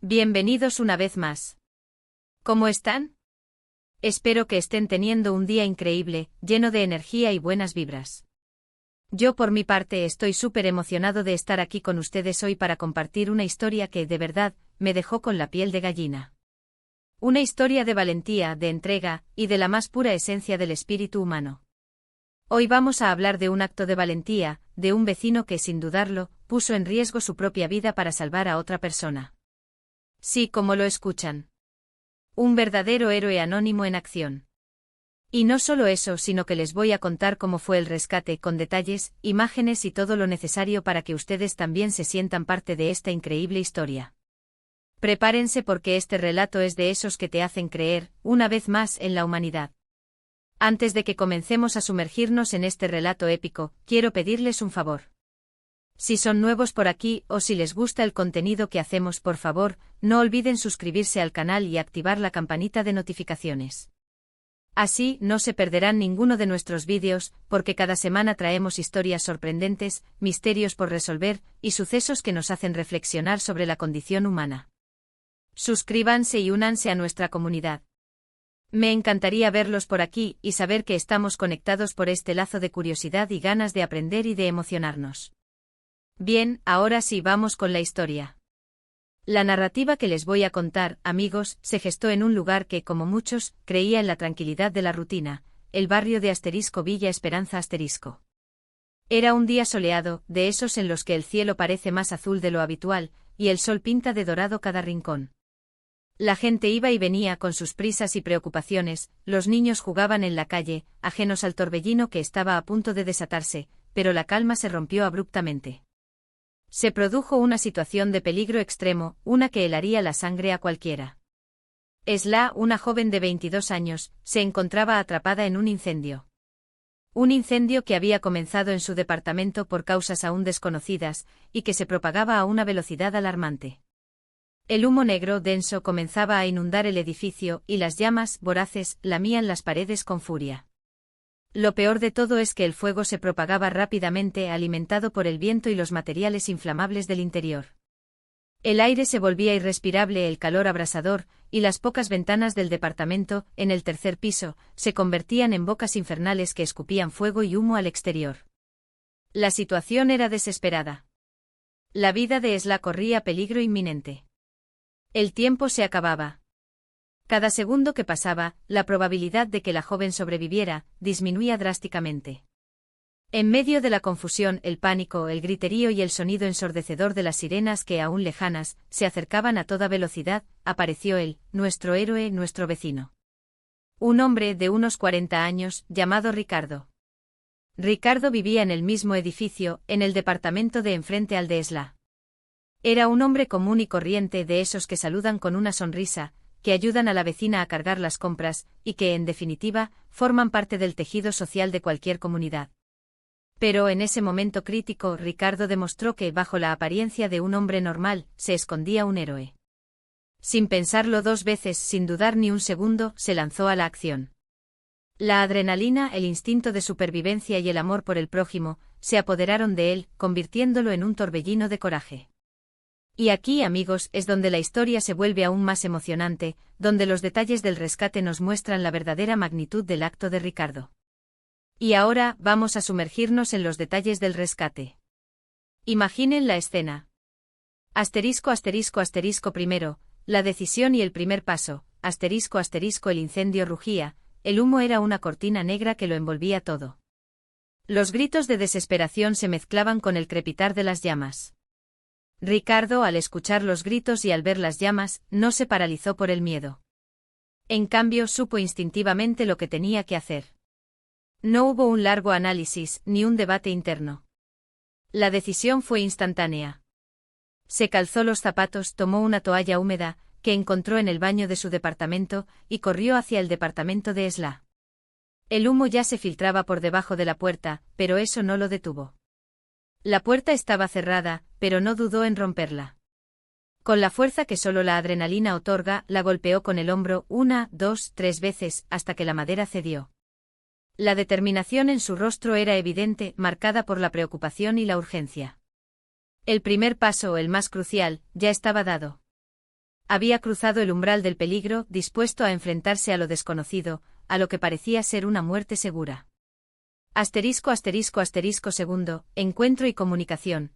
Bienvenidos una vez más. ¿Cómo están? Espero que estén teniendo un día increíble, lleno de energía y buenas vibras. Yo por mi parte estoy súper emocionado de estar aquí con ustedes hoy para compartir una historia que, de verdad, me dejó con la piel de gallina. Una historia de valentía, de entrega, y de la más pura esencia del espíritu humano. Hoy vamos a hablar de un acto de valentía, de un vecino que, sin dudarlo, puso en riesgo su propia vida para salvar a otra persona. Sí, como lo escuchan. Un verdadero héroe anónimo en acción. Y no solo eso, sino que les voy a contar cómo fue el rescate, con detalles, imágenes y todo lo necesario para que ustedes también se sientan parte de esta increíble historia. Prepárense porque este relato es de esos que te hacen creer, una vez más, en la humanidad. Antes de que comencemos a sumergirnos en este relato épico, quiero pedirles un favor. Si son nuevos por aquí o si les gusta el contenido que hacemos, por favor, no olviden suscribirse al canal y activar la campanita de notificaciones. Así no se perderán ninguno de nuestros vídeos, porque cada semana traemos historias sorprendentes, misterios por resolver y sucesos que nos hacen reflexionar sobre la condición humana. Suscríbanse y únanse a nuestra comunidad. Me encantaría verlos por aquí y saber que estamos conectados por este lazo de curiosidad y ganas de aprender y de emocionarnos. Bien, ahora sí vamos con la historia. La narrativa que les voy a contar, amigos, se gestó en un lugar que, como muchos, creía en la tranquilidad de la rutina, el barrio de Villa Esperanza. Era un día soleado, de esos en los que el cielo parece más azul de lo habitual, y el sol pinta de dorado cada rincón. La gente iba y venía con sus prisas y preocupaciones, los niños jugaban en la calle, ajenos al torbellino que estaba a punto de desatarse, pero la calma se rompió abruptamente. Se produjo una situación de peligro extremo, una que helaría la sangre a cualquiera. Esla, una joven de 22 años, se encontraba atrapada en un incendio. Un incendio que había comenzado en su departamento por causas aún desconocidas, y que se propagaba a una velocidad alarmante. El humo negro denso comenzaba a inundar el edificio y las llamas, voraces, lamían las paredes con furia. Lo peor de todo es que el fuego se propagaba rápidamente alimentado por el viento y los materiales inflamables del interior. El aire se volvía irrespirable, el calor abrasador, y las pocas ventanas del departamento, en el tercer piso, se convertían en bocas infernales que escupían fuego y humo al exterior. La situación era desesperada. La vida de Esla corría peligro inminente. El tiempo se acababa. Cada segundo que pasaba, la probabilidad de que la joven sobreviviera disminuía drásticamente. En medio de la confusión, el pánico, el griterío y el sonido ensordecedor de las sirenas que, aún lejanas, se acercaban a toda velocidad, apareció él, nuestro héroe, nuestro vecino. Un hombre de unos 40 años, llamado Ricardo. Ricardo vivía en el mismo edificio, en el departamento de enfrente al de Esla. Era un hombre común y corriente, de esos que saludan con una sonrisa, que ayudan a la vecina a cargar las compras, y que, en definitiva, forman parte del tejido social de cualquier comunidad. Pero en ese momento crítico, Ricardo demostró que, bajo la apariencia de un hombre normal, se escondía un héroe. Sin pensarlo dos veces, sin dudar ni un segundo, se lanzó a la acción. La adrenalina, el instinto de supervivencia y el amor por el prójimo, se apoderaron de él, convirtiéndolo en un torbellino de coraje. Y aquí, amigos, es donde la historia se vuelve aún más emocionante, donde los detalles del rescate nos muestran la verdadera magnitud del acto de Ricardo. Y ahora, vamos a sumergirnos en los detalles del rescate. Imaginen la escena. Primero, la decisión y el primer paso, el incendio rugía, el humo era una cortina negra que lo envolvía todo. Los gritos de desesperación se mezclaban con el crepitar de las llamas. Ricardo, al escuchar los gritos y al ver las llamas, no se paralizó por el miedo. En cambio, supo instintivamente lo que tenía que hacer. No hubo un largo análisis, ni un debate interno. La decisión fue instantánea. Se calzó los zapatos, tomó una toalla húmeda, que encontró en el baño de su departamento, y corrió hacia el departamento de Esla. El humo ya se filtraba por debajo de la puerta, pero eso no lo detuvo. La puerta estaba cerrada, pero no dudó en romperla. Con la fuerza que solo la adrenalina otorga, la golpeó con el hombro 1, 2, 3 veces, hasta que la madera cedió. La determinación en su rostro era evidente, marcada por la preocupación y la urgencia. El primer paso, el más crucial, ya estaba dado. Había cruzado el umbral del peligro, dispuesto a enfrentarse a lo desconocido, a lo que parecía ser una muerte segura. Segundo, encuentro y comunicación,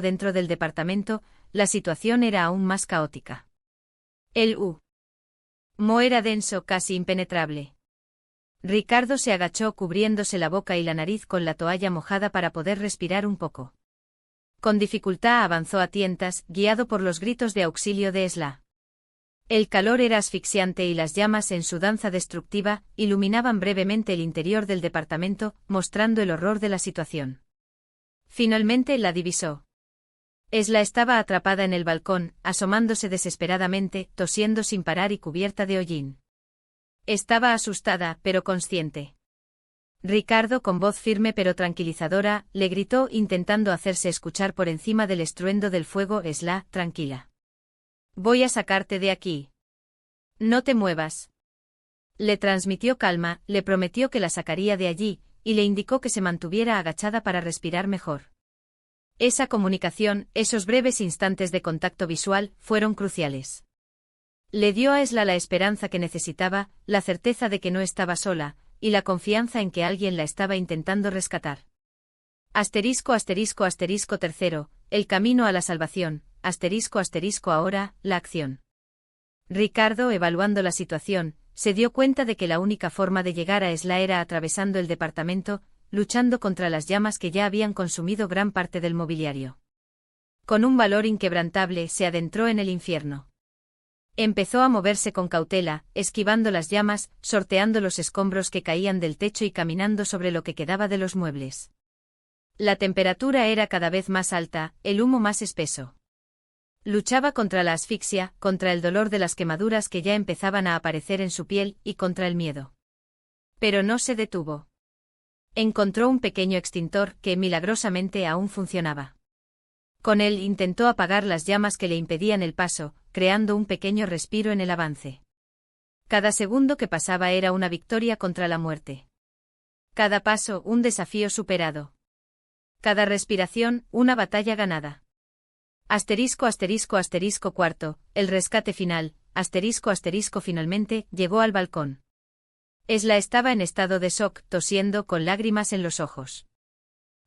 dentro del departamento, la situación era aún más caótica. El humo era denso, casi impenetrable. Ricardo se agachó cubriéndose la boca y la nariz con la toalla mojada para poder respirar un poco. Con dificultad avanzó a tientas, guiado por los gritos de auxilio de Esla. El calor era asfixiante y las llamas en su danza destructiva iluminaban brevemente el interior del departamento, mostrando el horror de la situación. Finalmente la divisó. Esla estaba atrapada en el balcón, asomándose desesperadamente, tosiendo sin parar y cubierta de hollín. Estaba asustada, pero consciente. Ricardo, con voz firme pero tranquilizadora, le gritó intentando hacerse escuchar por encima del estruendo del fuego: Esla, tranquila. Voy a sacarte de aquí. No te muevas. Le transmitió calma, le prometió que la sacaría de allí, y le indicó que se mantuviera agachada para respirar mejor. Esa comunicación, esos breves instantes de contacto visual, fueron cruciales. Le dio a Esla la esperanza que necesitaba, la certeza de que no estaba sola, y la confianza en que alguien la estaba intentando rescatar. Tercero, el camino a la salvación, ahora, la acción. Ricardo, evaluando la situación, se dio cuenta de que la única forma de llegar a Esla era atravesando el departamento, luchando contra las llamas que ya habían consumido gran parte del mobiliario. Con un valor inquebrantable se adentró en el infierno. Empezó a moverse con cautela, esquivando las llamas, sorteando los escombros que caían del techo y caminando sobre lo que quedaba de los muebles. La temperatura era cada vez más alta, el humo más espeso. Luchaba contra la asfixia, contra el dolor de las quemaduras que ya empezaban a aparecer en su piel, y contra el miedo. Pero no se detuvo. Encontró un pequeño extintor que milagrosamente aún funcionaba. Con él intentó apagar las llamas que le impedían el paso, creando un pequeño respiro en el avance. Cada segundo que pasaba era una victoria contra la muerte. Cada paso, un desafío superado. Cada respiración, una batalla ganada. Cuarto, el rescate final, finalmente, llegó al balcón. Esla estaba en estado de shock, tosiendo con lágrimas en los ojos.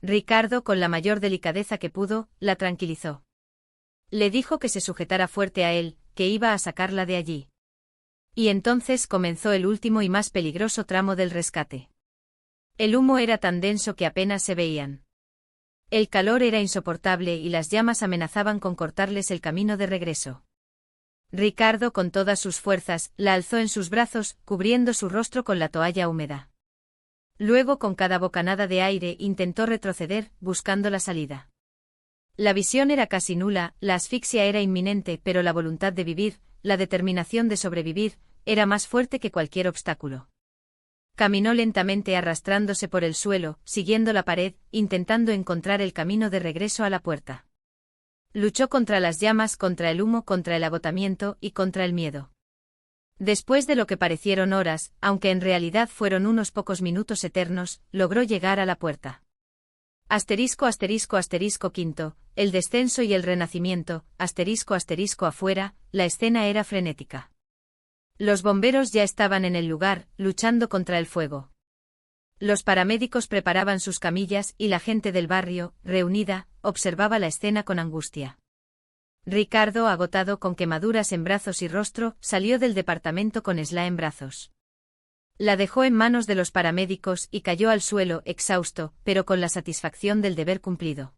Ricardo, con la mayor delicadeza que pudo, la tranquilizó. Le dijo que se sujetara fuerte a él, que iba a sacarla de allí. Y entonces comenzó el último y más peligroso tramo del rescate. El humo era tan denso que apenas se veían. El calor era insoportable y las llamas amenazaban con cortarles el camino de regreso. Ricardo, con todas sus fuerzas, la alzó en sus brazos, cubriendo su rostro con la toalla húmeda. Luego, con cada bocanada de aire, intentó retroceder, buscando la salida. La visión era casi nula, la asfixia era inminente, pero la voluntad de vivir, la determinación de sobrevivir, era más fuerte que cualquier obstáculo. Caminó lentamente arrastrándose por el suelo, siguiendo la pared, intentando encontrar el camino de regreso a la puerta. Luchó contra las llamas, contra el humo, contra el agotamiento y contra el miedo. Después de lo que parecieron horas, aunque en realidad fueron unos pocos minutos eternos, logró llegar a la puerta. Quinto, el descenso y el renacimiento, afuera, la escena era frenética. Los bomberos ya estaban en el lugar, luchando contra el fuego. Los paramédicos preparaban sus camillas y la gente del barrio, reunida, observaba la escena con angustia. Ricardo, agotado con quemaduras en brazos y rostro, salió del departamento con Esla en brazos. La dejó en manos de los paramédicos y cayó al suelo, exhausto, pero con la satisfacción del deber cumplido.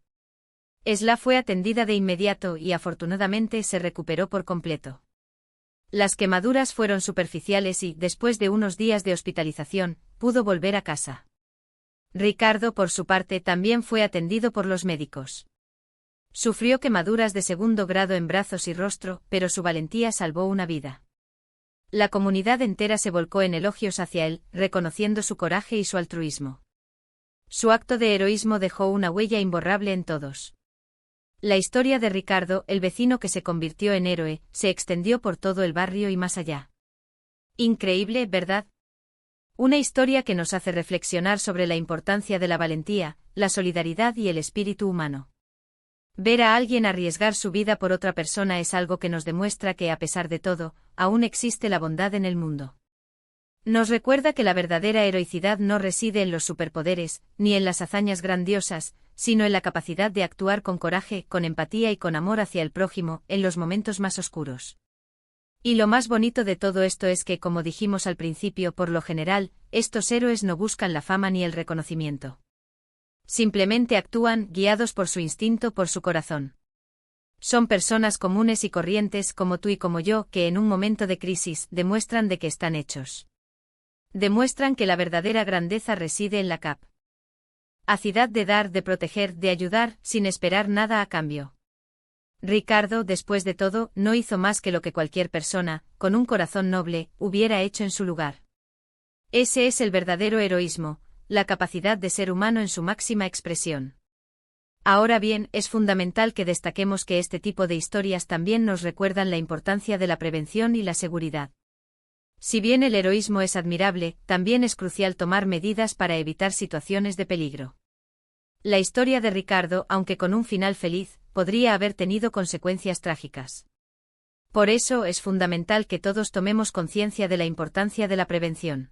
Esla fue atendida de inmediato y afortunadamente se recuperó por completo. Las quemaduras fueron superficiales y, después de unos días de hospitalización, pudo volver a casa. Ricardo, por su parte, también fue atendido por los médicos. Sufrió quemaduras de segundo grado en brazos y rostro, pero su valentía salvó una vida. La comunidad entera se volcó en elogios hacia él, reconociendo su coraje y su altruismo. Su acto de heroísmo dejó una huella imborrable en todos. La historia de Ricardo, el vecino que se convirtió en héroe, se extendió por todo el barrio y más allá. Increíble, ¿verdad? Una historia que nos hace reflexionar sobre la importancia de la valentía, la solidaridad y el espíritu humano. Ver a alguien arriesgar su vida por otra persona es algo que nos demuestra que, a pesar de todo, aún existe la bondad en el mundo. Nos recuerda que la verdadera heroicidad no reside en los superpoderes, ni en las hazañas grandiosas, sino en la capacidad de actuar con coraje, con empatía y con amor hacia el prójimo, en los momentos más oscuros. Y lo más bonito de todo esto es que, como dijimos al principio, por lo general, estos héroes no buscan la fama ni el reconocimiento. Simplemente actúan, guiados por su instinto, por su corazón. Son personas comunes y corrientes como tú y como yo, que en un momento de crisis demuestran de qué están hechos. Demuestran que la verdadera grandeza reside en la capacidad de dar, de proteger, de ayudar, sin esperar nada a cambio. Ricardo, después de todo, no hizo más que lo que cualquier persona, con un corazón noble, hubiera hecho en su lugar. Ese es el verdadero heroísmo, la capacidad de ser humano en su máxima expresión. Ahora bien, es fundamental que destaquemos que este tipo de historias también nos recuerdan la importancia de la prevención y la seguridad. Si bien el heroísmo es admirable, también es crucial tomar medidas para evitar situaciones de peligro. La historia de Ricardo, aunque con un final feliz, podría haber tenido consecuencias trágicas. Por eso es fundamental que todos tomemos conciencia de la importancia de la prevención.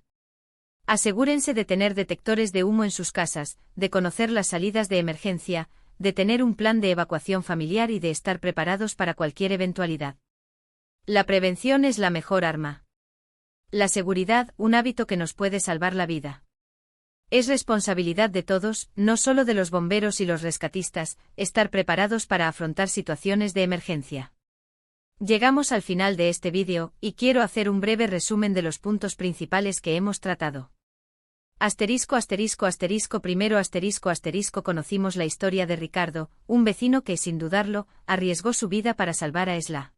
Asegúrense de tener detectores de humo en sus casas, de conocer las salidas de emergencia, de tener un plan de evacuación familiar y de estar preparados para cualquier eventualidad. La prevención es la mejor arma. La seguridad, un hábito que nos puede salvar la vida. Es responsabilidad de todos, no solo de los bomberos y los rescatistas, estar preparados para afrontar situaciones de emergencia. Llegamos al final de este vídeo, y quiero hacer un breve resumen de los puntos principales que hemos tratado. Primero conocimos la historia de Ricardo, un vecino que, sin dudarlo, arriesgó su vida para salvar a Esla.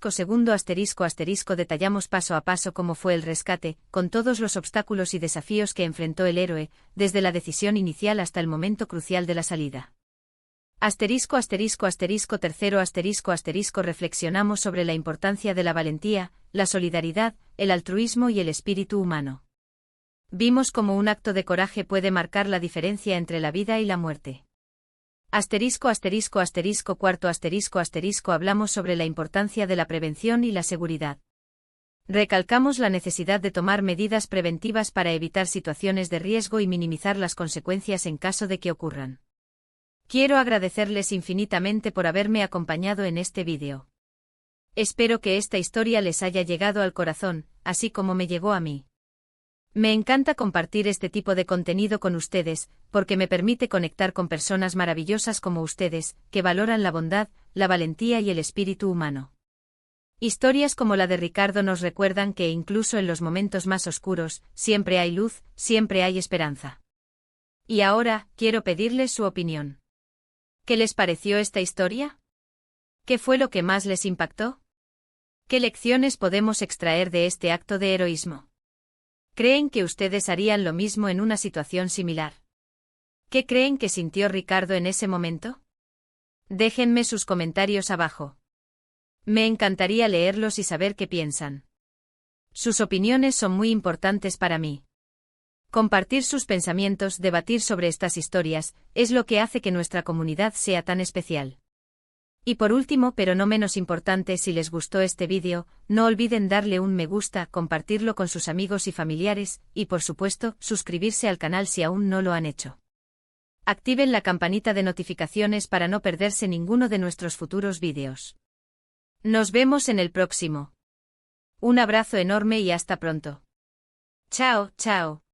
Segundo detallamos paso a paso cómo fue el rescate, con todos los obstáculos y desafíos que enfrentó el héroe, desde la decisión inicial hasta el momento crucial de la salida. Tercero reflexionamos sobre la importancia de la valentía, la solidaridad, el altruismo y el espíritu humano. Vimos cómo un acto de coraje puede marcar la diferencia entre la vida y la muerte. Cuarto hablamos sobre la importancia de la prevención y la seguridad. Recalcamos la necesidad de tomar medidas preventivas para evitar situaciones de riesgo y minimizar las consecuencias en caso de que ocurran. Quiero agradecerles infinitamente por haberme acompañado en este vídeo. Espero que esta historia les haya llegado al corazón, así como me llegó a mí. Me encanta compartir este tipo de contenido con ustedes, porque me permite conectar con personas maravillosas como ustedes, que valoran la bondad, la valentía y el espíritu humano. Historias como la de Ricardo nos recuerdan que incluso en los momentos más oscuros, siempre hay luz, siempre hay esperanza. Y ahora, quiero pedirles su opinión. ¿Qué les pareció esta historia? ¿Qué fue lo que más les impactó? ¿Qué lecciones podemos extraer de este acto de heroísmo? ¿Creen que ustedes harían lo mismo en una situación similar? ¿Qué creen que sintió Ricardo en ese momento? Déjenme sus comentarios abajo. Me encantaría leerlos y saber qué piensan. Sus opiniones son muy importantes para mí. Compartir sus pensamientos, debatir sobre estas historias, es lo que hace que nuestra comunidad sea tan especial. Y por último, pero no menos importante, si les gustó este vídeo, no olviden darle un me gusta, compartirlo con sus amigos y familiares, y por supuesto, suscribirse al canal si aún no lo han hecho. Activen la campanita de notificaciones para no perderse ninguno de nuestros futuros vídeos. Nos vemos en el próximo. Un abrazo enorme y hasta pronto. Chao, chao.